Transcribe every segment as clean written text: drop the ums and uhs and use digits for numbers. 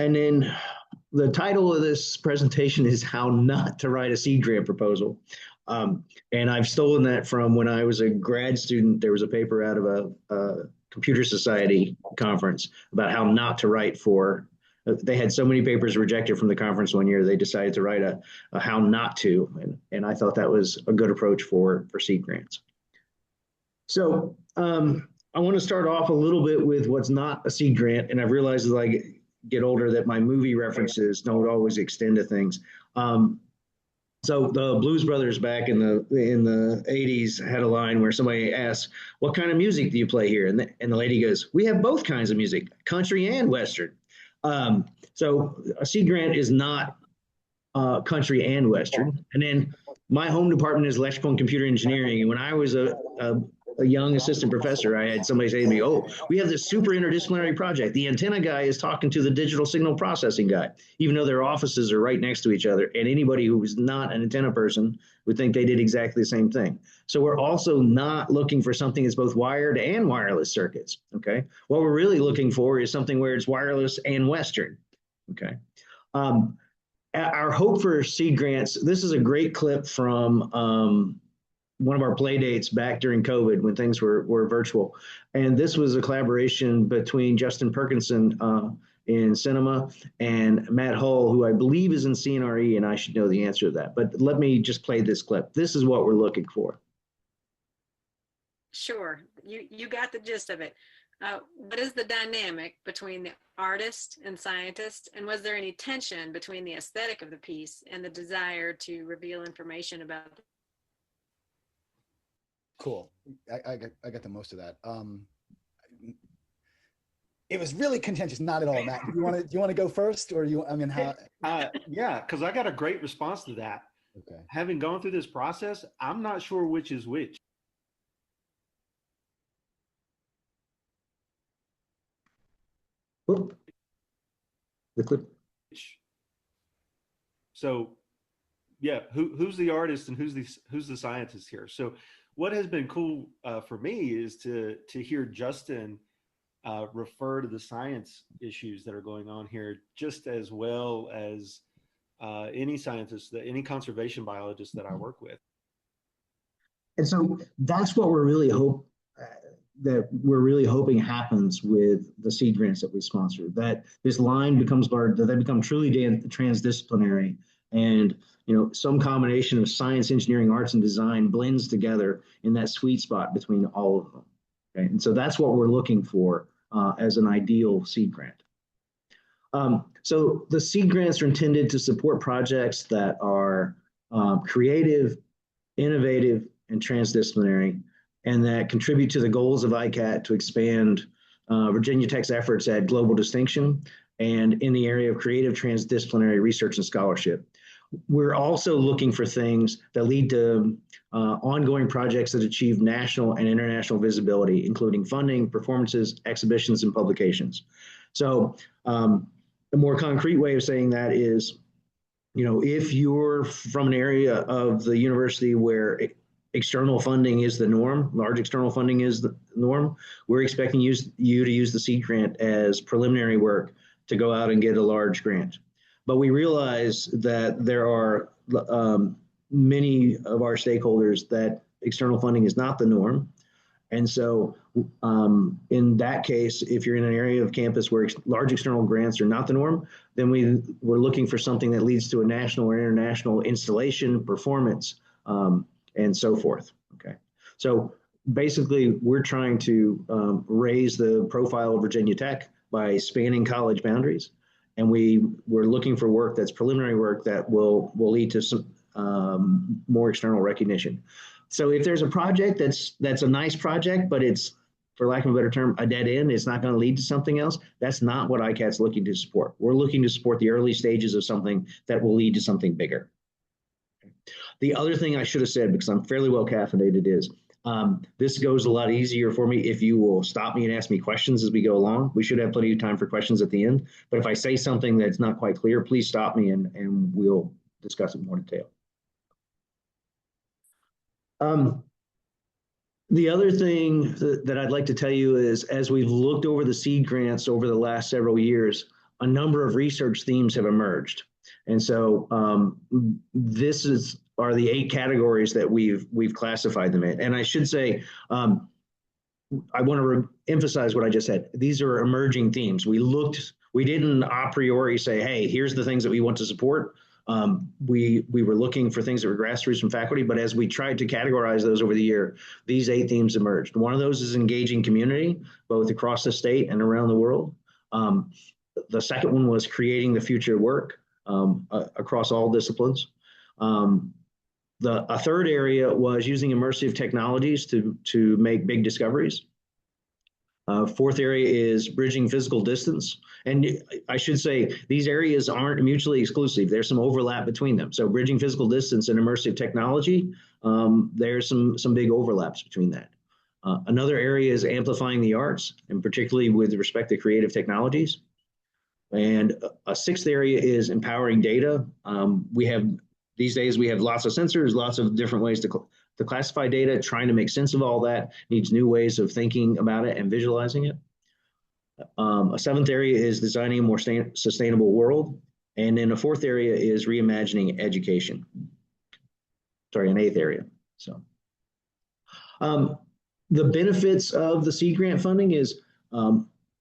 And then the title of this presentation is How Not to Write a Seed Grant Proposal. And I've stolen that from when I was a grad student. There was a paper out of a computer society conference about how not to write for. They had so many papers rejected from the conference one year, they decided to write a how not to. And I thought that was a good approach for seed grants. So I want to start off a little bit with what's not a seed grant. And I've realized as I get older that my movie references don't always extend to things. So the Blues Brothers back in the 80s had a line where somebody asks, "What kind of music do you play here?" And the lady goes, "We have both kinds of music, country and Western." So a seed grant is not country and Western. And then my home department is electrical and computer engineering. And when I was a young assistant professor, I had somebody say to me, "Oh, we have this super interdisciplinary project. The antenna guy is talking to the digital signal processing guy," even though their offices are right next to each other. And anybody who is not an antenna person would think they did exactly the same thing. So we're also not looking for something that's both wired and wireless circuits. Okay. What we're really looking for is something where it's wireless and Western. Okay. Our hope for seed grants, this is a great clip from one of our play dates back during COVID when things were virtual. And this was a collaboration between Justin Perkinson in cinema and Matt Hull, who I believe is in CNRE, and I should know the answer to that. But let me just play this clip. This is what we're looking for. Sure, you got the gist of it. What is the dynamic between the artist and scientist, and was there any tension between the aesthetic of the piece and the desire to reveal information about it? Cool. I got the most of that. It was really contentious. Not at all, Matt. Do you want to go first, or you? I mean, how? Yeah, because I got a great response to that. Okay. Having gone through this process, I'm not sure which is which. Whoop. The clip. So, yeah, who's the artist and who's the scientist here? So, what has been cool for me is to hear Justin refer to the science issues that are going on here just as well as any scientist, any conservation biologist that I work with. And so that's what we're really hoping happens with the seed grants that we sponsor, that this line becomes that they become truly transdisciplinary, and some combination of science, engineering, arts, and design blends together in that sweet spot between all of them. Okay? And so that's what we're looking for as an ideal seed grant. So the seed grants are intended to support projects that are creative, innovative, and transdisciplinary, and that contribute to the goals of ICAT to expand Virginia Tech's efforts at global distinction and in the area of creative transdisciplinary research and scholarship. We're also looking for things that lead to ongoing projects that achieve national and international visibility, including funding, performances, exhibitions, and publications. So a more concrete way of saying that is, if you're from an area of the university where external funding is the norm, large external funding is the norm, we're expecting you to use the seed grant as preliminary work to go out and get a large grant. But we realize that there are many of our stakeholders that external funding is not the norm. And so in that case, if you're in an area of campus where large external grants are not the norm, then we're looking for something that leads to a national or international installation, performance, and so forth. Okay. So basically, we're trying to raise the profile of Virginia Tech by spanning college boundaries. And we're looking for work that's preliminary work that will lead to some more external recognition. So if there's a project that's a nice project, but it's, for lack of a better term, a dead end, it's not going to lead to something else, that's not what ICAT's looking to support. We're looking to support the early stages of something that will lead to something bigger. The other thing I should have said, because I'm fairly well caffeinated, is this goes a lot easier for me if you will stop me and ask me questions as we go along. We should have plenty of time for questions at the end. But if I say something that's not quite clear, please stop me and we'll discuss it in more detail. The other thing that I'd like to tell you is, as we've looked over the seed grants over the last several years, a number of research themes have emerged. And so this are the 8 categories that we've classified them in. And I should say, I want to emphasize what I just said. These are emerging themes. We didn't a priori say, hey, here's the things that we want to support. We were looking for things that were grassroots from faculty, but as we tried to categorize those over the year, these 8 themes emerged. One of those is engaging community, both across the state and around the world. The second one was creating the future of work across all disciplines. A third area was using immersive technologies to make big discoveries. Fourth area is bridging physical distance. And I should say, these areas aren't mutually exclusive. There's some overlap between them. So bridging physical distance and immersive technology, there's some big overlaps between that. Another area is amplifying the arts, and particularly with respect to creative technologies. And a sixth area is empowering data. These days, we have lots of sensors, lots of different ways to classify data. Trying to make sense of all that needs new ways of thinking about it and visualizing it. A seventh area is designing a more sustainable world. And then a fourth area is reimagining education. Sorry, an eighth area. So the benefits of the SEAD grant funding is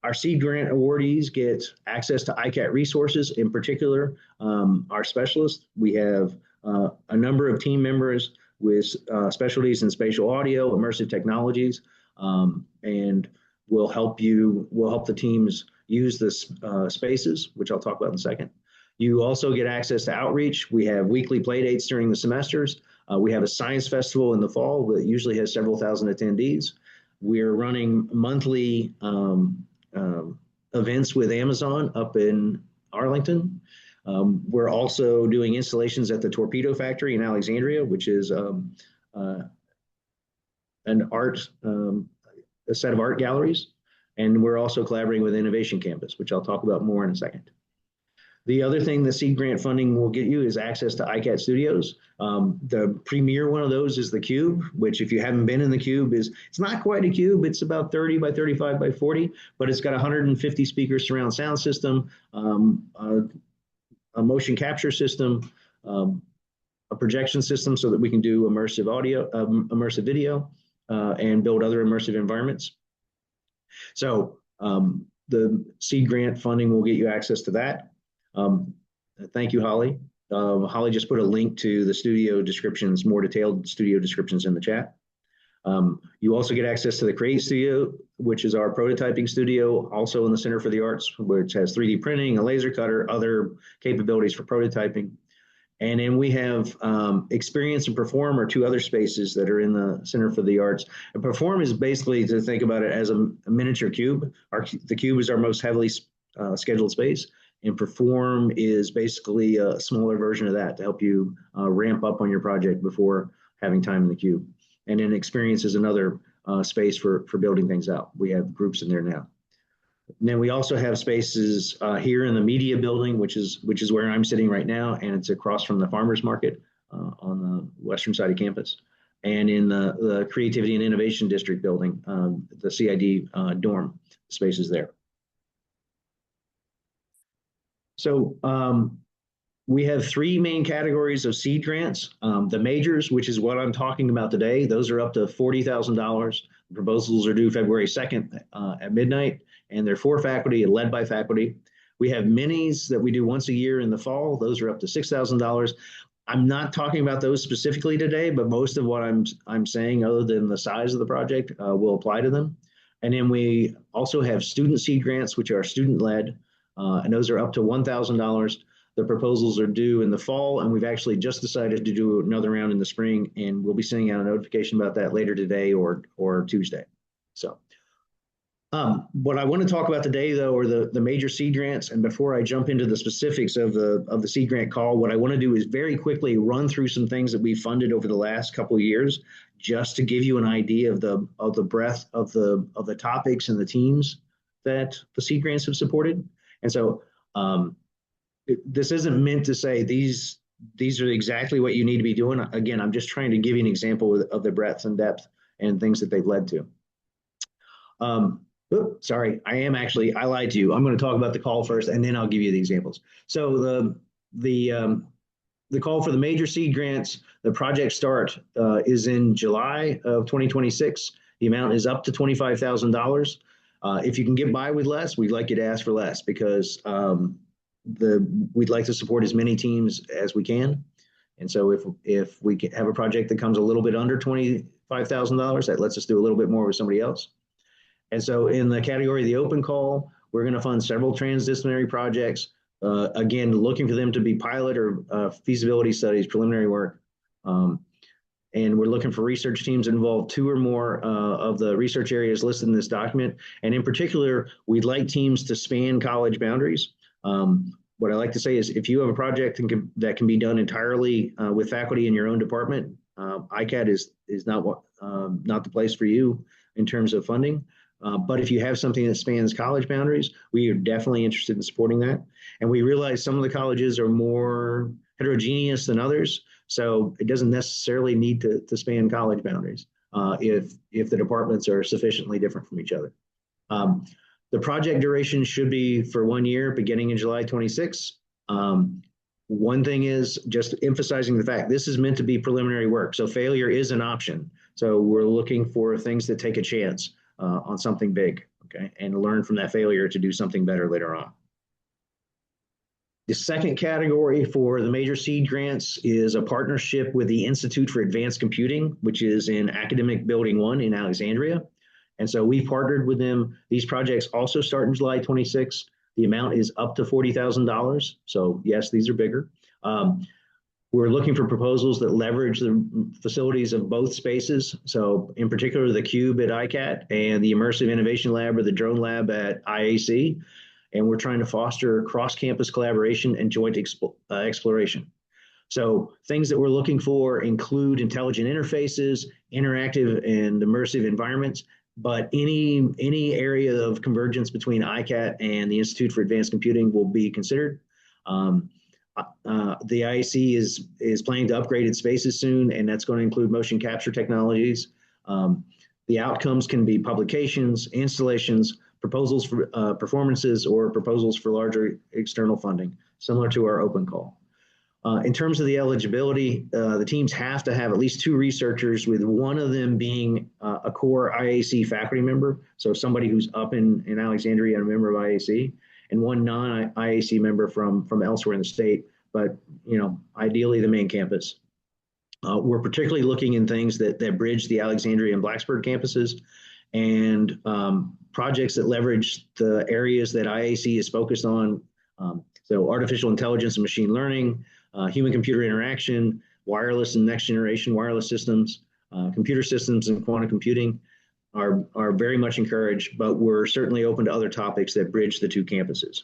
our SEAD grant awardees get access to ICAT resources, in particular, our specialists. We have a number of team members with specialties in spatial audio, immersive technologies, and we'll help the teams use this spaces, which I'll talk about in a second. You also get access to outreach. We have weekly play dates during the semesters. We have a science festival in the fall that usually has several thousand attendees. We're running monthly events with Amazon up in Arlington. We're also doing installations at the Torpedo Factory in Alexandria, which is a set of art galleries. And we're also collaborating with Innovation Campus, which I'll talk about more in a second. The other thing the SEAD grant funding will get you is access to ICAT studios. The premier one of those is the Cube, which if you haven't been in the Cube, it's not quite a cube. It's about 30 by 35 by 40, but it's got 150 speaker surround sound system, a motion capture system, a projection system so that we can do immersive audio, immersive video, and build other immersive environments. So the SEAD grant funding will get you access to that. Thank you, Holly. Holly just put a link to the studio descriptions, more detailed studio descriptions in the chat. You also get access to the Create Studio, which is our prototyping studio, also in the Center for the Arts, which has 3D printing, a laser cutter, other capabilities for prototyping. And then we have Experience and Perform are 2 other spaces that are in the Center for the Arts. And Perform is basically to think about it as a miniature cube. The cube is our most heavily scheduled space. And Perform is basically a smaller version of that to help you ramp up on your project before having time in the cube. And then Experience is another space for building things out. We have groups in there now. And then we also have spaces here in the media building, which is where I'm sitting right now, and it's across from the farmers market on the western side of campus. And in the Creativity and Innovation District building, the CID dorm spaces there. So we have 3 main categories of SEAD grants. The majors, which is what I'm talking about today, those are up to $40,000. Proposals are due February 2nd at midnight, and they're for faculty and led by faculty. We have minis that we do once a year in the fall. Those are up to $6,000. I'm not talking about those specifically today, but most of what I'm saying, other than the size of the project, will apply to them. And then we also have student SEAD grants, which are student-led. And those are up to $1,000. The proposals are due in the fall, and we've actually just decided to do another round in the spring, and we'll be sending out a notification about that later today or Tuesday. So what I want to talk about today, though, are the major SEAD grants. And before I jump into the specifics of the SEAD grant call, what I want to do is very quickly run through some things that we've funded over the last couple of years, just to give you an idea of the breadth of the topics and the teams that the SEAD grants have supported. And so this isn't meant to say these are exactly what you need to be doing. Again, I'm just trying to give you an example of the breadth and depth and things that they've led to. Oops, sorry, I lied to you. I'm going to talk about the call first, and then I'll give you the examples. So the call for the major seed grants, the project start is in July of 2026. The amount is up to $25,000. If you can get by with less, we'd like you to ask for less because we'd like to support as many teams as we can. And so if we have a project that comes a little bit under $25,000, that lets us do a little bit more with somebody else. And so in the category of the open call, we're going to fund several transdisciplinary projects. Again, looking for them to be pilot or feasibility studies, preliminary work. And we're looking for research teams that involve 2 or more of the research areas listed in this document. And in particular, we'd like teams to span college boundaries. What I like to say is if you have a project that can be done entirely with faculty in your own department, ICAT is not the place for you in terms of funding. But if you have something that spans college boundaries, we are definitely interested in supporting that. And we realize some of the colleges are more heterogeneous than others. So it doesn't necessarily need to span college boundaries if the departments are sufficiently different from each other. The project duration should be for 1 year, beginning in July 26. One thing is just emphasizing the fact this is meant to be preliminary work. So failure is an option. So we're looking for things that take a chance on something big, okay, and learn from that failure to do something better later on. The second category for the major seed grants is a partnership with the Institute for Advanced Computing, which is in Academic Building 1 in Alexandria. And so we partnered with them. These projects also start in July 26. The amount is up to $40,000. So yes, these are bigger. We're looking for proposals that leverage the facilities of both spaces. So in particular, the Cube at ICAT and the Immersive Innovation Lab or the Drone Lab at IAC. And we're trying to foster cross-campus collaboration and joint exploration. So things that we're looking for include intelligent interfaces, interactive and immersive environments, but any area of convergence between ICAT and the Institute for Advanced Computing will be considered. The IAC is planning to upgrade its spaces soon, and that's going to include motion capture technologies. The outcomes can be publications, installations, proposals for performances, or proposals for larger external funding, similar to our open call. In terms of the eligibility, the teams have to have at least 2 researchers, with one of them being a core IAC faculty member, so somebody who's up in Alexandria and a member of IAC, and one non-IAC member from elsewhere in the state, but ideally the main campus. We're particularly looking in things that bridge the Alexandria and Blacksburg campuses, and projects that leverage the areas that IAC is focused on. So artificial intelligence and machine learning, human-computer interaction, wireless and next-generation wireless systems, computer systems and quantum computing are very much encouraged, but we're certainly open to other topics that bridge the 2 campuses.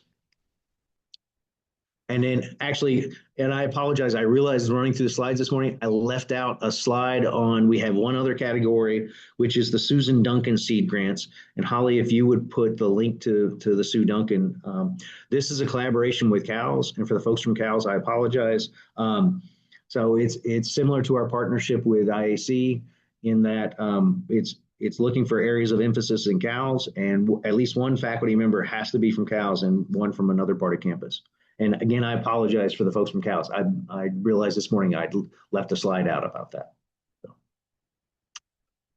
And then actually, and I apologize, I realized running through the slides this morning, I left out a slide on, we have one other category, which is the Susan Duncan seed grants. And Holly, if you would put the link to the Sue Duncan, this is a collaboration with CALS, and for the folks from CALS, I apologize. So it's similar to our partnership with IAC in that it's looking for areas of emphasis in CALS, and at least one faculty member has to be from CALS and one from another part of campus. And again, I apologize for the folks from CALS. I realized this morning I'd left a slide out about that.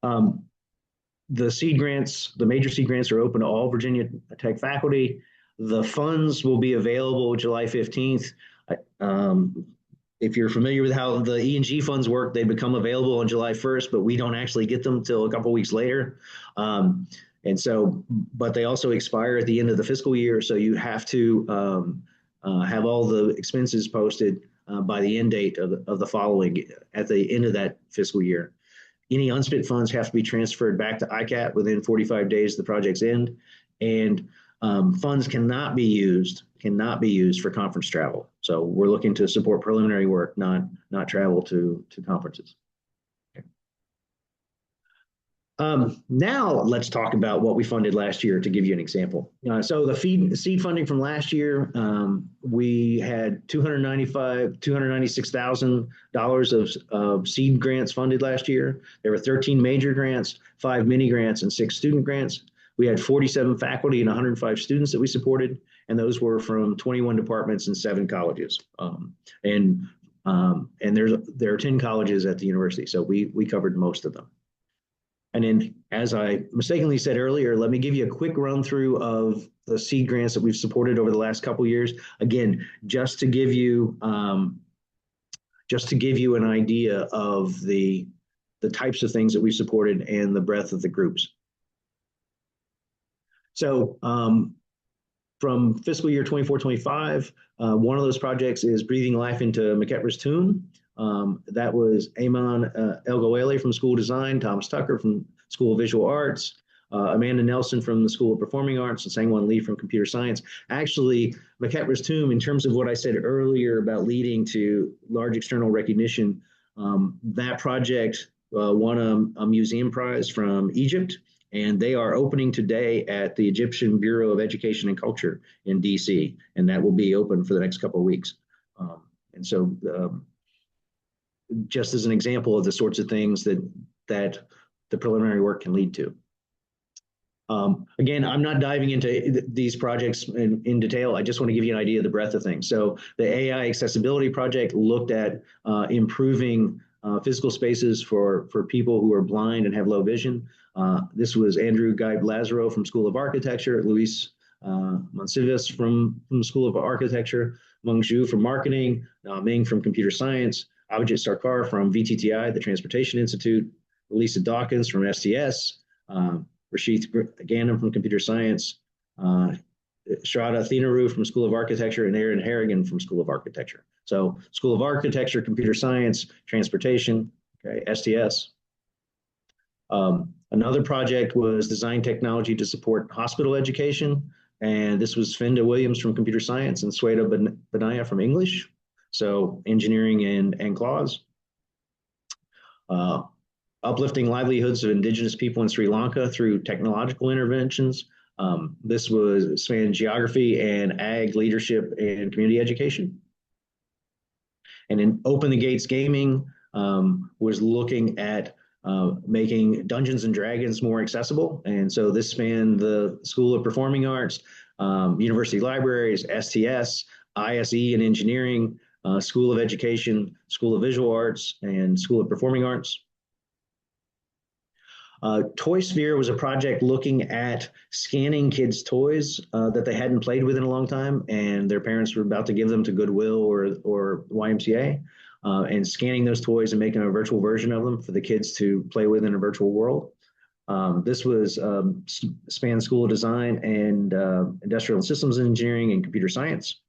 So, the seed grants, the major seed grants are open to all Virginia Tech faculty. The funds will be available July 15th. If you're familiar with how the E&G funds work, they become available on July 1st, but we don't actually get them till a couple weeks later. And so, but they also expire at the end of the fiscal year. So you have to have all the expenses posted by the end date of the following, at the end of that fiscal year. Any unspent funds have to be transferred back to ICAT within 45 days of the project's end, and funds cannot be used for conference travel. So we're looking to support preliminary work, not travel to conferences. Now let's talk about what we funded last year to give you an example. So the seed funding from last year, we had $296,000 of seed grants funded last year. There were 13 major grants, 5 mini grants, and 6 student grants. We had 47 faculty and 105 students that we supported, and those were from 21 departments and 7 colleges. And there are 10 colleges at the university, so we covered most of them. And then, as I mistakenly said earlier, let me give you a quick run through of the SEAD grants that we've supported over the last couple of years. Again, just to give you an idea of the types of things that we've supported and the breadth of the groups. So from fiscal year 24-25, one of those projects is Breathing Life into McEtras Tomb. That was Amon El-Goele from School of Design, Thomas Tucker from School of Visual Arts, Amanda Nelson from the School of Performing Arts, and Sang-Won Lee from Computer Science. Actually, McEtras Tomb, in terms of what I said earlier about leading to large external recognition, that project won a museum prize from Egypt, and they are opening today at the Egyptian Bureau of Education and Culture in DC, and that will be open for the next couple of weeks. And so just as an example of the sorts of things that the preliminary work can lead to. Again, I'm not diving into these projects in detail. I just want to give you an idea of the breadth of things. So the AI accessibility project looked at improving physical spaces for people who are blind and have low vision. This was Andrew Geib Lazaro from School of Architecture, Luis Monsivas from the School of Architecture, Meng Zhu from Marketing, Ming from Computer Science, Abhijit Sarkar from VTTI, the Transportation Institute, Lisa Dawkins from STS, Rashith Ghanem from Computer Science, Sharada Thinaru from School of Architecture, and Aaron Harrigan from School of Architecture. So School of Architecture, Computer Science, Transportation, okay, STS. Another project was Design Technology to Support Hospital Education, and this was Fenda Williams from Computer Science and Sweta Benaya from English. So engineering and clause. Uplifting livelihoods of indigenous people in Sri Lanka through technological interventions. This was spanned geography and ag leadership and community education. And in Open the Gates Gaming was looking at making Dungeons and Dragons more accessible. And so this spanned the School of Performing Arts, university libraries, STS, ISE and engineering, School of Education, School of Visual Arts, and School of Performing Arts. Toy Sphere was a project looking at scanning kids' toys that they hadn't played with in a long time, and their parents were about to give them to Goodwill or YMCA, and scanning those toys and making a virtual version of them for the kids to play with in a virtual world. This was span School of Design and Industrial and Systems Engineering and Computer Science.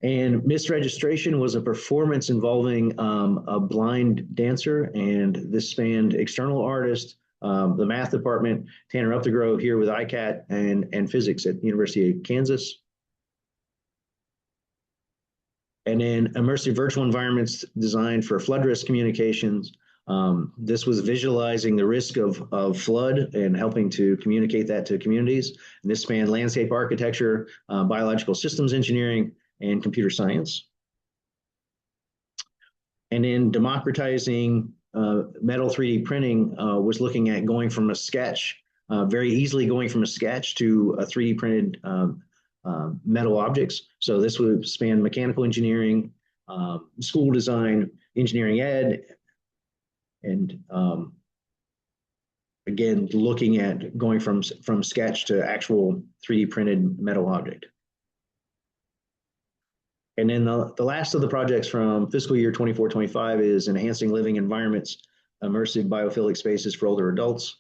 And Missed Registration was a performance involving a blind dancer, and this spanned external artists, the math department, Tanner Upthegrove here with ICAT, and physics at the University of Kansas. And then Immersive Virtual Environments designed for flood risk communications. This was visualizing the risk of flood and helping to communicate that to communities. And this spanned landscape architecture, biological systems engineering, and computer science. And then democratizing metal 3D printing was looking at going from a sketch, very easily going from a sketch to a 3D printed metal objects. So this would span mechanical engineering, school design, engineering ed, and again, looking at going from sketch to actual 3D printed metal object. And then the last of the projects from fiscal year 24-25 is Enhancing Living Environments, Immersive Biophilic Spaces for Older Adults.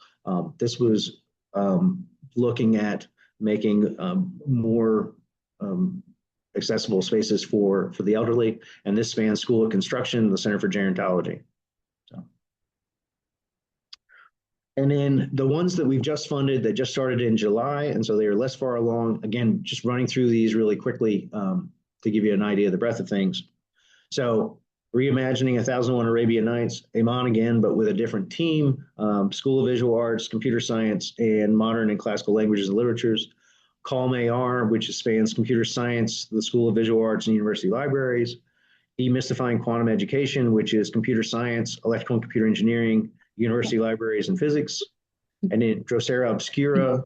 This was looking at making more accessible spaces for the elderly, and this spans School of Construction, the Center for Gerontology. So. And then the ones that we've just funded that just started in July, and so they are less far along. Again, just running through these really quickly to give you an idea of the breadth of things. So reimagining 1001 Arabian Nights, Iman again, but with a different team, School of Visual Arts, Computer Science, and Modern and Classical Languages and Literatures. Calm AR, which spans Computer Science, the School of Visual Arts and University Libraries. Demystifying Quantum Education, which is Computer Science, Electrical and Computer Engineering, University Libraries, and Physics. And then Drosera Obscura,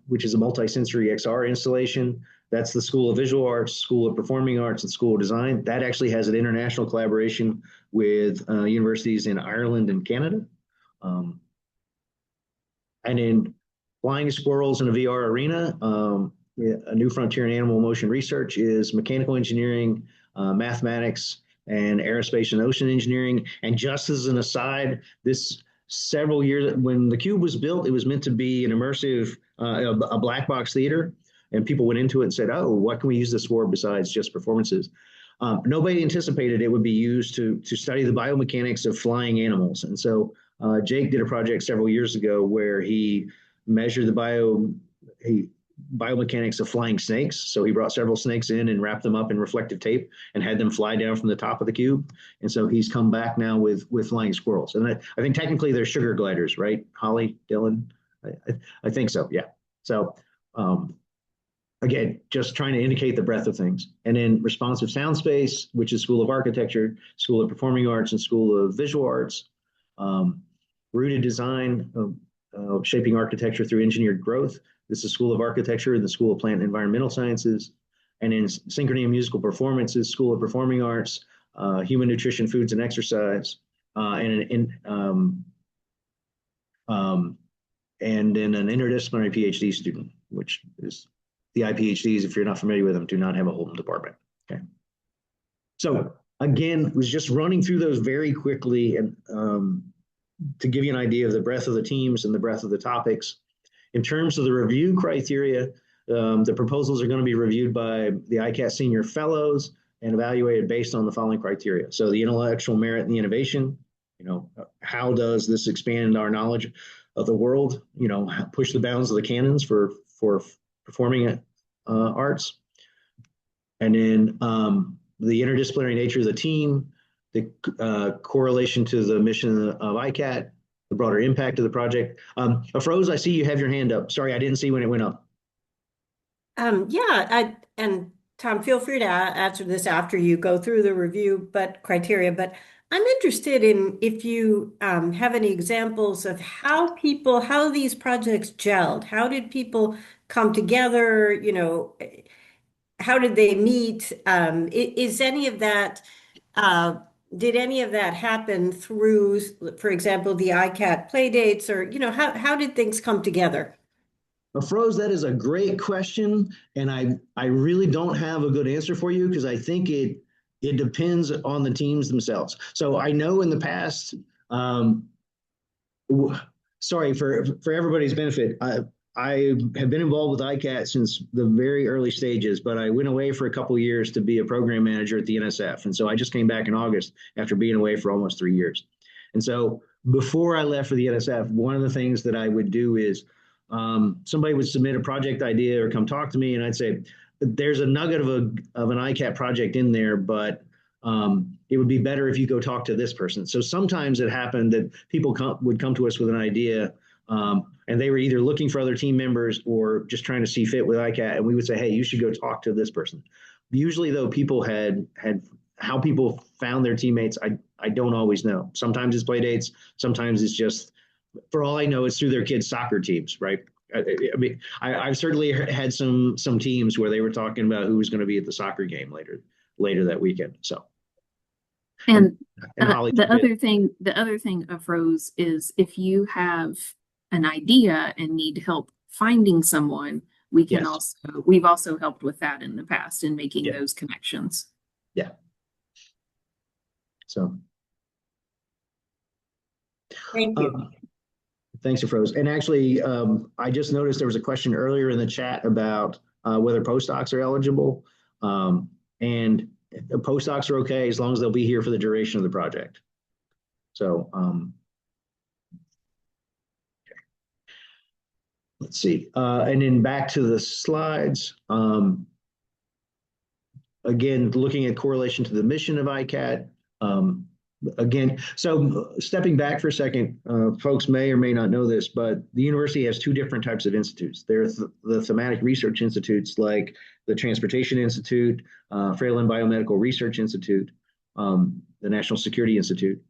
which is a multisensory XR installation. That's the School of Visual Arts, School of Performing Arts, and School of Design. That actually has an international collaboration with universities in Ireland and Canada. And then Flying Squirrels in a VR Arena, a new frontier in animal motion research is mechanical engineering, mathematics, and aerospace and ocean engineering. And just as an aside, this several years, when the Cube was built, it was meant to be an immersive, a black box theater. And people went into it and said, oh, what can we use this for besides just performances? Nobody anticipated it would be used to study the biomechanics of flying animals. And so Jake did a project several years ago where he measured the biomechanics of flying snakes. So he brought several snakes in and wrapped them up in reflective tape and had them fly down from the top of the cube. And so he's come back now with flying squirrels. And I think technically they're sugar gliders, right? Holly, Dylan? I think so, yeah. So again, just trying to indicate the breadth of things. And then responsive sound space, which is School of Architecture, School of Performing Arts, and School of Visual Arts. Rooted design, shaping architecture through engineered growth. This is School of Architecture and the School of Plant and Environmental Sciences. And in Synchrony and Musical Performances, School of Performing Arts, Human Nutrition, Foods, and Exercise, and then an interdisciplinary PhD student, which is the IPHDs, if you're not familiar with them, do not have a whole department. Okay. So again, was just running through those very quickly and to give you an idea of the breadth of the teams and the breadth of the topics. In terms of the review criteria, the proposals are going to be reviewed by the ICAT senior fellows and evaluated based on the following criteria. So the intellectual merit and the innovation, how does this expand our knowledge of the world, push the bounds of the canons for performing arts. And then the interdisciplinary nature of the team, the correlation to the mission of ICAT, the broader impact of the project. Afroz, I see you have your hand up. Sorry, I didn't see when it went up. And Tom, feel free to answer this after you go through the review criteria, but I'm interested in if you have any examples of how these projects gelled. How did people come together? How did they meet? Is any of that, did any of that happen through, for example, the ICAT playdates, or, how did things come together? Afroz, that is a great question. And I really don't have a good answer for you because I think it depends on the teams themselves. So I know in the past, sorry, for everybody's benefit, I have been involved with ICAT since the very early stages, but I went away for a couple of years to be a program manager at the NSF. And so I just came back in August after being away for almost 3 years. And so before I left for the NSF, one of the things that I would do is somebody would submit a project idea or come talk to me, and I'd say, there's a nugget of an ICAT project in there, but it would be better if you go talk to this person. So sometimes it happened that people would come to us with an idea, and they were either looking for other team members or just trying to see fit with ICAT, and we would say, hey, you should go talk to this person. Usually, though, people had how people found their teammates, I don't always know. Sometimes it's play dates. Sometimes it's just, for all I know, it's through their kids' soccer teams, right? I mean, I've certainly had some teams where they were talking about who was going to be at the soccer game later that weekend. So, and Holly, the other thing of Rose is if you have an idea and need help finding someone, we can we've also helped with that in the past in making those connections. Yeah. So. Thank you. Thanks, Afroz. And actually, I just noticed there was a question earlier in the chat about whether postdocs are eligible. And postdocs are okay as long as they'll be here for the duration of the project. So let's see. And then back to the slides. Again, looking at correlation to the mission of ICAT. Again, so stepping back for a second, folks may or may not know this, but the university has two different types of institutes. There's the thematic research institutes like the Transportation Institute, Frailin Biomedical Research Institute, the National Security Institute.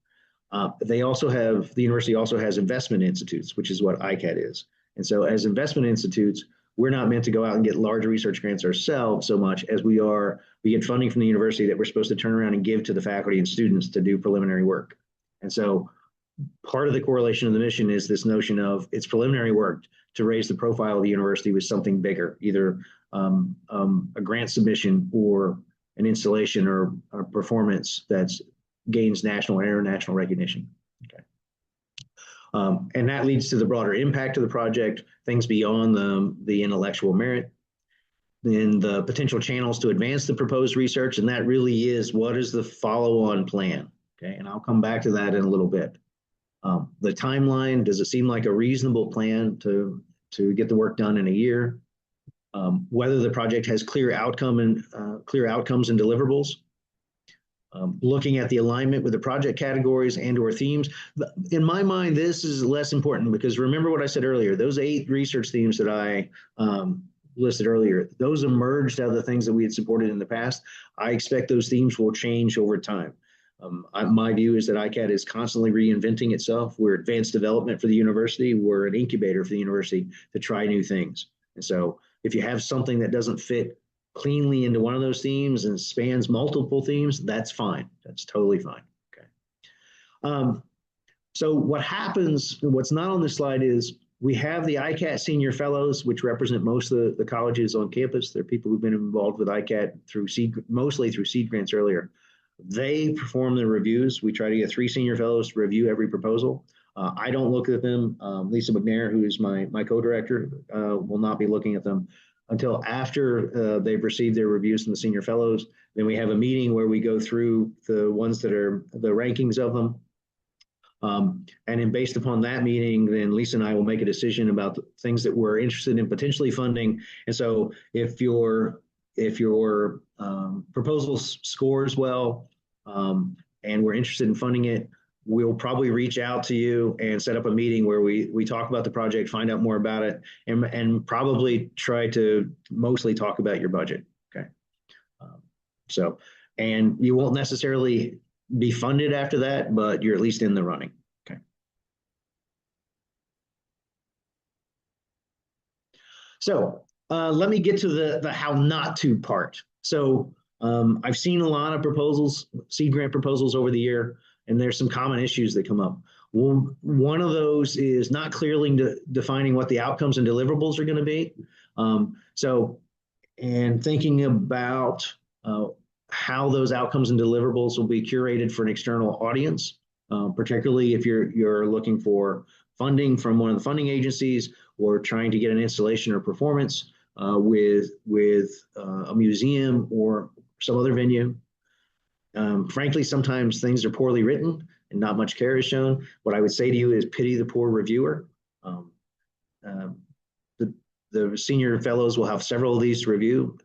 The university also has investment institutes, which is what ICAT is. And so as investment institutes, we're not meant to go out and get large research grants ourselves so much as we get funding from the university that we're supposed to turn around and give to the faculty and students to do preliminary work. And so part of the correlation of the mission is this notion of it's preliminary work to raise the profile of the university with something bigger, either a grant submission or an installation or a performance that gains national or international recognition. Okay. And that leads to the broader impact of the project, things beyond the intellectual merit, then the potential channels to advance the proposed research. And that really is, what is the follow-on plan? Okay, and I'll come back to that in a little bit. The timeline, does it seem like a reasonable plan to get the work done in a year? Whether the project has clear outcomes and deliverables. Looking at the alignment with the project categories and or themes. In my mind, this is less important because remember what I said earlier, those 8 research themes that I listed earlier, those emerged out of the things that we had supported in the past. I expect those themes will change over time. My view is that ICAT is constantly reinventing itself. We're advanced development for the university. We're an incubator for the university to try new things. And so if you have something that doesn't fit cleanly into one of those themes and spans multiple themes, that's fine. That's totally fine. Okay. So what happens, what's not on this slide is we have the ICAT senior fellows, which represent most of the colleges on campus. They're people who've been involved with ICAT through SEAD, mostly through SEAD grants earlier. They perform the reviews. We try to get 3 senior fellows to review every proposal. I don't look at them. Lisa McNair, who is my co-director, will not be looking at them until after they've received their reviews from the senior fellows. Then we have a meeting where we go through the ones that are the rankings of them. And then based upon that meeting, then Lisa and I will make a decision about the things that we're interested in potentially funding. And so if your proposal scores well and we're interested in funding it, we'll probably reach out to you and set up a meeting where we talk about the project, find out more about it, and probably try to mostly talk about your budget. Okay. And you won't necessarily be funded after that, but you're at least in the running. Okay. So let me get to the how not to part. So I've seen a lot of proposals, SEAD grant proposals over the year, and there's some common issues that come up. One of those is not clearly defining what the outcomes and deliverables are going to be. And thinking about how those outcomes and deliverables will be curated for an external audience, particularly if you're looking for funding from one of the funding agencies or trying to get an installation or performance with a museum or some other venue. Frankly, sometimes things are poorly written and not much care is shown. What I would say to you is pity the poor reviewer. The senior fellows will have several of these to review,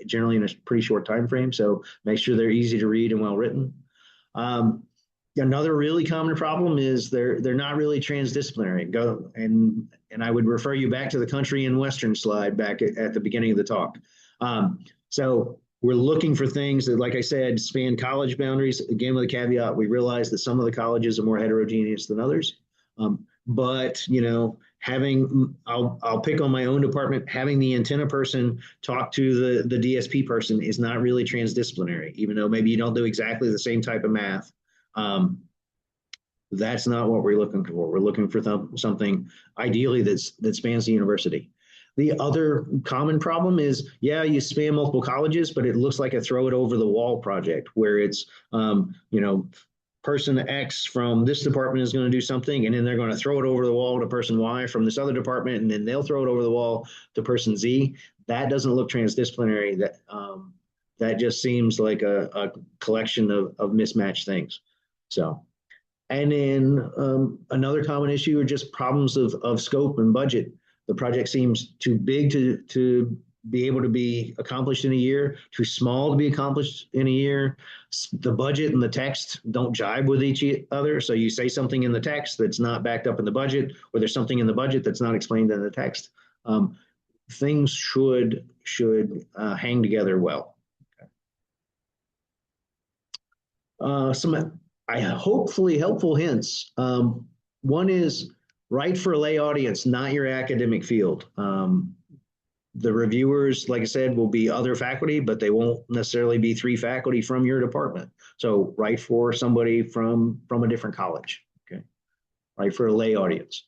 generally in a pretty short time frame. So make sure they're easy to read and well written. Another really common problem is they're not really transdisciplinary. And I would refer you back to the country and Western slide back at the beginning of the talk. So we're looking for things that, like I said, span college boundaries. Again, with a caveat, we realize that some of the colleges are more heterogeneous than others. But I'll pick on my own department, having the antenna person talk to the DSP person is not really transdisciplinary, even though maybe you don't do exactly the same type of math. That's not what we're looking for. We're looking for something ideally that spans the university. The other common problem is, you span multiple colleges, but it looks like a throw it over the wall project where it's, person X from this department is going to do something, and then they're going to throw it over the wall to person Y from this other department, and then they'll throw it over the wall to person Z. That doesn't look transdisciplinary. That just seems like a collection of mismatched things. So, and then another common issue are just problems of scope and budget. The project seems too big to be able to be accomplished in a year, too small to be accomplished in a year. The budget and the text don't jive with each other. So you say something in the text that's not backed up in the budget, or there's something in the budget that's not explained in the text. Things should hang together well. Okay. Some I hopefully helpful hints. One is write for a lay audience, not your academic field. The reviewers, like I said, will be other faculty, but they won't necessarily be 3 faculty from your department. So write for somebody from a different college. Okay, write for a lay audience.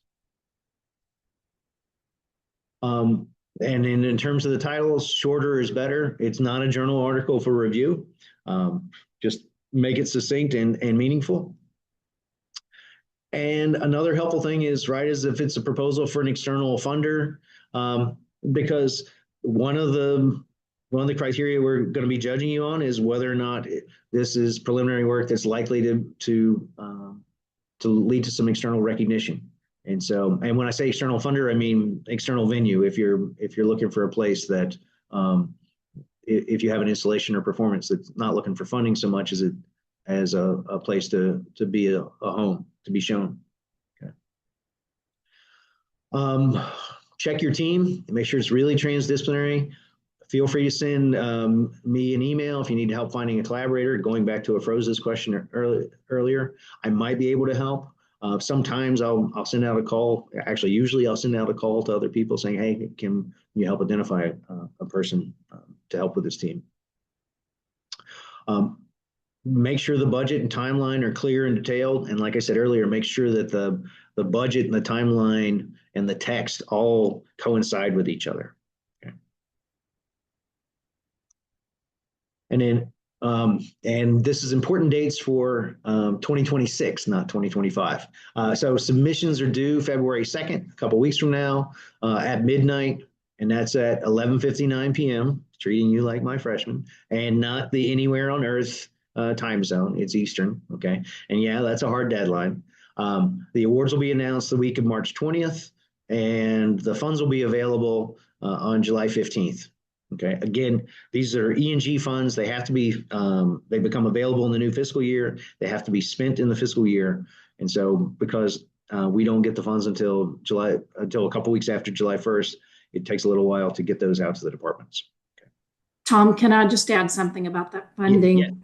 And in terms of the titles, shorter is better. It's not a journal article for review. Just make it succinct and meaningful. And another helpful thing is write as if it's a proposal for an external funder, because one of the criteria we're going to be judging you on is whether or not this is preliminary work that's likely to lead to some external recognition. And so, and when I say external funder, I mean external venue. If you're looking for a place that, if you have an installation or performance that's not looking for funding so much as a place to be a home, to be shown. Okay. Check your team and make sure it's really transdisciplinary. Feel free to send me an email if you need help finding a collaborator. Going back to Afroza's question earlier, I might be able to help. Sometimes I'll send out a call. Actually, usually I'll send out a call to other people saying, hey, can you help identify a person to help with this team? Make sure the budget and timeline are clear and detailed. And like I said earlier, make sure that the budget and the timeline and the text all coincide with each other. Okay. And then, and this is important dates for 2026, not 2025. So submissions are due February 2nd, a couple weeks from now, at midnight, and that's at 11:59 p.m., treating you like my freshman, and not the anywhere on earth time zone. It's Eastern, okay? And yeah, that's a hard deadline. The awards will be announced the week of March 20th, and the funds will be available on July 15th. Okay, again, these are E&G funds. They have to be, they become available in the new fiscal year. They have to be spent in the fiscal year. And so because we don't get the funds until a couple weeks after July 1st, it takes a little while to get those out to the departments. Okay. Tom, can I just add something about that funding?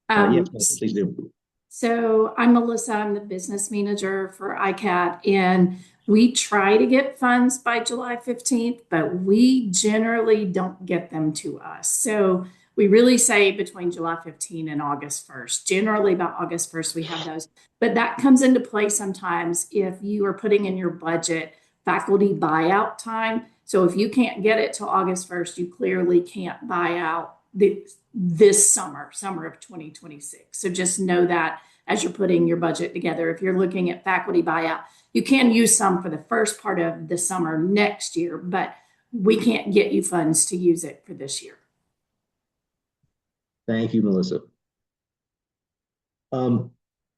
Yes, please do. So I'm Melissa, I'm the business manager for ICAT, and we try to get funds by July 15th, but we generally don't get them to us. So we really say between July 15th and August 1st. Generally about August 1st, we have those. But that comes into play sometimes if you are putting in your budget faculty buyout time. So if you can't get it till August 1st, you clearly can't buy out this summer of 2026. So just know that as you're putting your budget together. If you're looking at faculty buyout, you can use some for the first part of the summer next year, but we can't get you funds to use it for this year. Thank you, Melissa.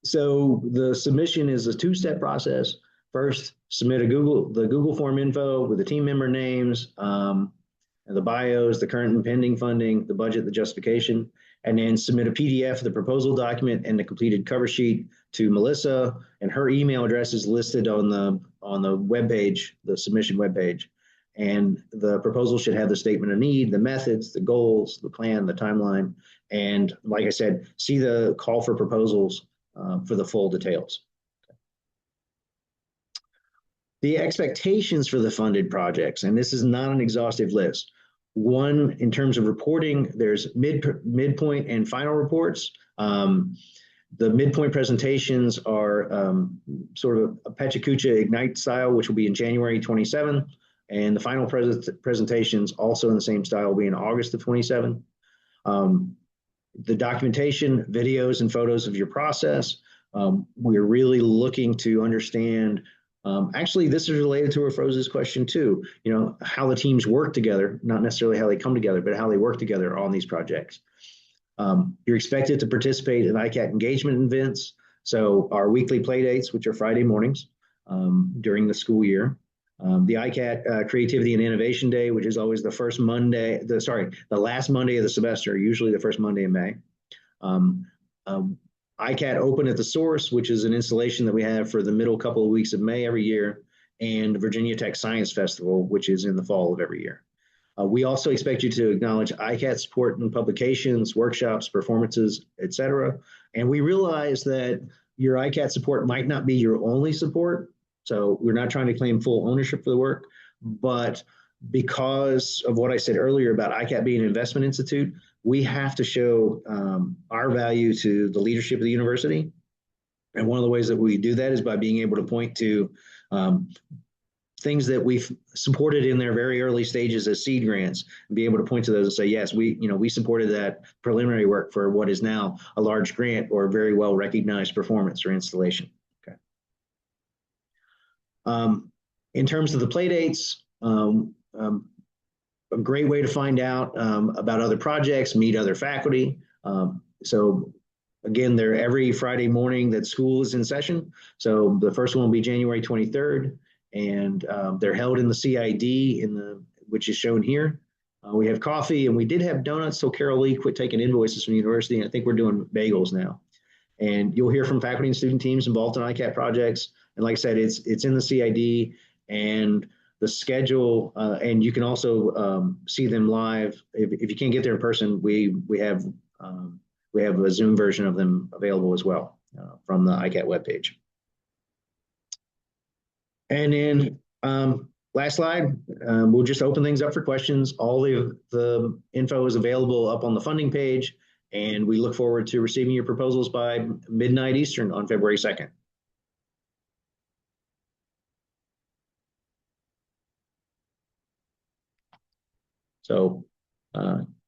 So the submission is a 2-step process. First, submit the Google form info with the team member names, the bios, the current and pending funding, the budget, the justification, and then submit a PDF of the proposal document and the completed cover sheet to Melissa, and her email address is listed on the webpage, the submission webpage. And the proposal should have the statement of need, the methods, the goals, the plan, the timeline, and like I said, see the call for proposals for the full details. The expectations for the funded projects, and this is not an exhaustive list. One, in terms of reporting, there's midpoint and final reports. The midpoint presentations are sort of a Pechacucha Ignite style, which will be in January 27, and the final presentations also in the same style will be in August of 27. The documentation, videos, and photos of your process. We're really looking to understand. Actually, this is related to Afroza's question too. You know, how the teams work together, not necessarily how they come together, but how they work together on these projects. You're expected to participate in ICAT engagement events. So our weekly play dates, which are Friday mornings during the school year. The ICAT Creativity and Innovation Day, which is always the first Monday, the last Monday of the semester, usually the first Monday in May. ICAT Open at the Source, which is an installation that we have for the middle couple of weeks of May every year, and Virginia Tech Science Festival, which is in the fall of every year. We also expect you to acknowledge ICAT support in publications, workshops, performances, etc. And we realize that your ICAT support might not be your only support. So we're not trying to claim full ownership for the work, but because of what I said earlier about ICAT being an investment institute, we have to show our value to the leadership of the university. And one of the ways that we do that is by being able to point to things that we've supported in their very early stages as seed grants, and be able to point to those and say, yes, we supported that preliminary work for what is now a large grant or a very well recognized performance or installation. Okay. In terms of the play dates, a great way to find out about other projects, meet other faculty. So again, they're every Friday morning that school is in session. So the first one will be January 23rd, and they're held in the CID which is shown here. We have coffee, and we did have donuts till Carol Lee quit taking invoices from the university, and I think we're doing bagels now. And you'll hear from faculty and student teams involved in ICAT projects. And like I said, it's in the CID, and the schedule, and you can also see them live. If you can't get there in person, we have a Zoom version of them available as well from the ICAT webpage. And then last slide, we'll just open things up for questions. All the info is available up on the funding page, and we look forward to receiving your proposals by midnight Eastern on February 2nd. So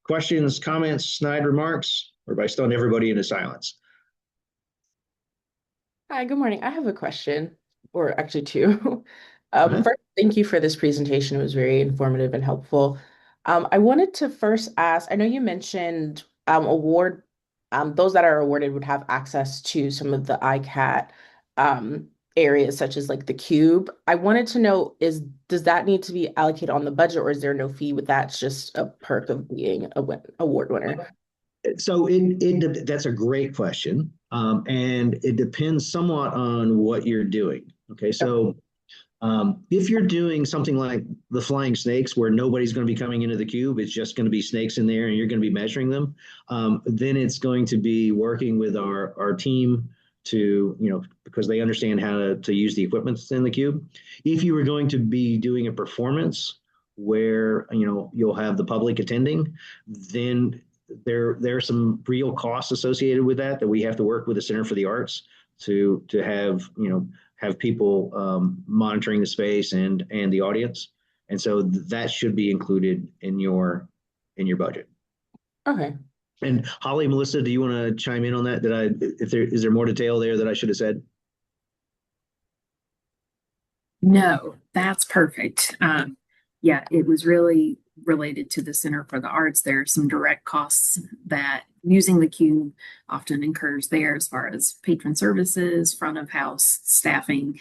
questions, comments, snide remarks, or by stoned everybody into silence? Hi, good morning. I have a question, or actually two. First, thank you for this presentation. It was very informative and helpful. I wanted to first ask, I know you mentioned those that are awarded would have access to some of the ICAT areas, such as like the cube. I wanted to know, does that need to be allocated on the budget, or is there no fee with that? It's just a perk of being a award winner. So that's a great question. And it depends somewhat on what you're doing. Okay, so if you're doing something like the flying snakes, where nobody's going to be coming into the cube, it's just going to be snakes in there and you're going to be measuring them, then it's going to be working with our team to, because they understand how to use the equipment that's in the cube. If you were going to be doing a performance where, you'll have the public attending, then there are some real costs associated with that we have to work with the Center for the Arts to have people monitoring the space and the audience. And so that should be included in your budget. Okay. And Holly, Melissa, do you want to chime in on that? Is there more detail there that I should have said? No, that's perfect. Yeah, it was really related to the Center for the Arts. There are some direct costs that using the cube often incurs there, as far as patron services, front of house staffing,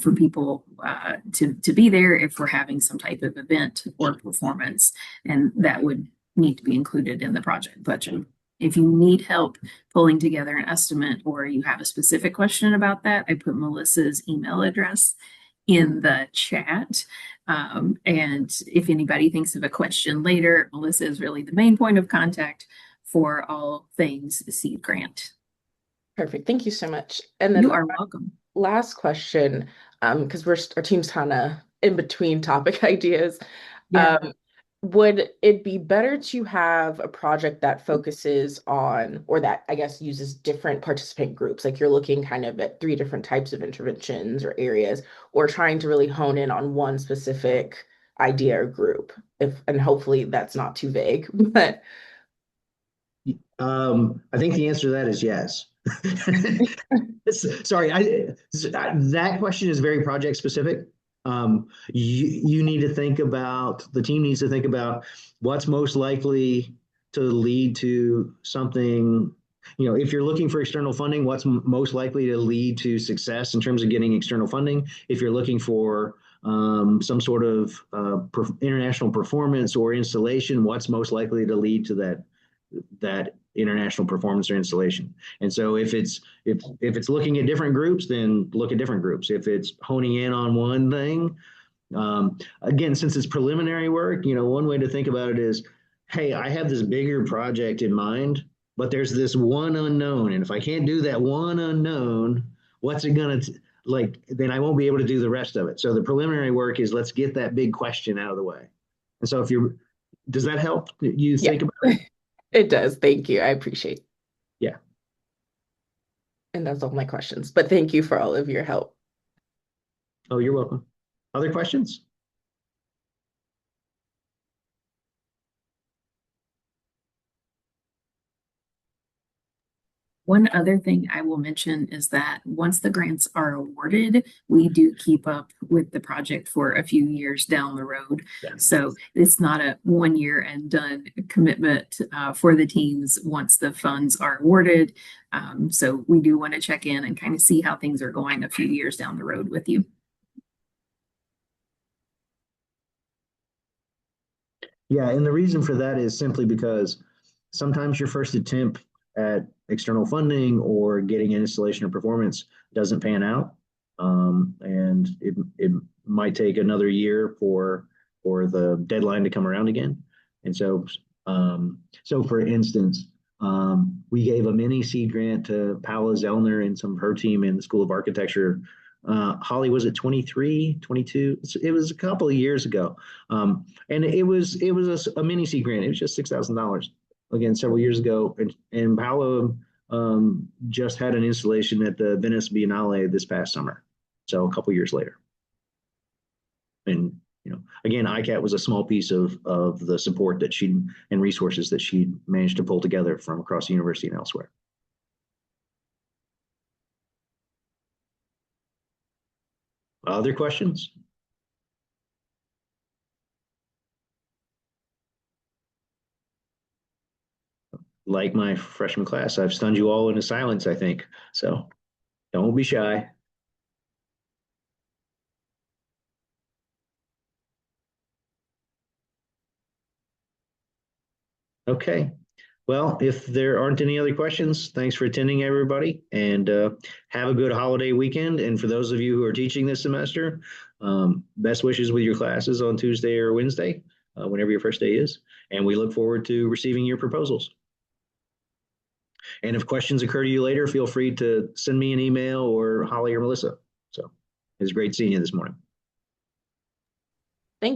for people to be there if we're having some type of event or performance, and that would need to be included in the project budget. If you need help pulling together an estimate, or you have a specific question about that, I put Melissa's email address in the chat. And if anybody thinks of a question later, Melissa is really the main point of contact for all things SEAD grant. Perfect. Thank you so much. And then you are welcome. Last question, because our team's kind of in between topic ideas. Yeah. Would it be better to have a project that focuses on, or that I guess uses different participant groups, like you're looking kind of at 3 different types of interventions or areas, or trying to really hone in on one specific idea or group? And hopefully that's not too vague, but I think the answer to that is yes. Sorry, that question is very project specific. You need to think about, the team needs to think about what's most likely to lead to something. If you're looking for external funding, what's most likely to lead to success in terms of getting external funding? If you're looking for some sort of international performance or installation, what's most likely to lead to that international performance or installation? And so if it's looking at different groups, then look at different groups. If it's honing in on one thing, Again, since it's preliminary work, one way to think about it is, hey, I have this bigger project in mind, but there's this one unknown. And if I can't do that one unknown, what's it going to like? Then I won't be able to do the rest of it. So the preliminary work is let's get that big question out of the way. And so does that help you think about it? It does. Thank you. I appreciate it. Yeah. And that's all my questions, but thank you for all of your help. Oh, you're welcome. Other questions? One other thing I will mention is that once the grants are awarded, we do keep up with the project for a few years down the road. Yeah. So it's not a 1 year and done commitment for the teams once the funds are awarded. So we do want to check in and kind of see how things are going a few years down the road with you. Yeah, and the reason for that is simply because sometimes your first attempt at external funding or getting an installation or performance doesn't pan out. And it might take another year for the deadline to come around again. And so for instance, we gave a mini seed grant to Paula Zellner and some of her team in the School of Architecture. Holly, was it 23, 22? It was a couple of years ago. And it was a mini seed grant. It was just $6,000 again several years ago. And Paolo just had an installation at the Venice Biennale this past summer. So a couple years later. And again, ICAT was a small piece of the support that and resources that she managed to pull together from across the university and elsewhere. Other questions? Like my freshman class, I've stunned you all into silence, I think. So don't be shy. Okay. Well, if there aren't any other questions, thanks for attending, everybody, and have a good holiday weekend. And for those of you who are teaching this semester, best wishes with your classes on Tuesday or Wednesday, whenever your first day is. And we look forward to receiving your proposals. And if questions occur to you later, feel free to send me an email or Holly or Melissa. So it's great seeing you this morning.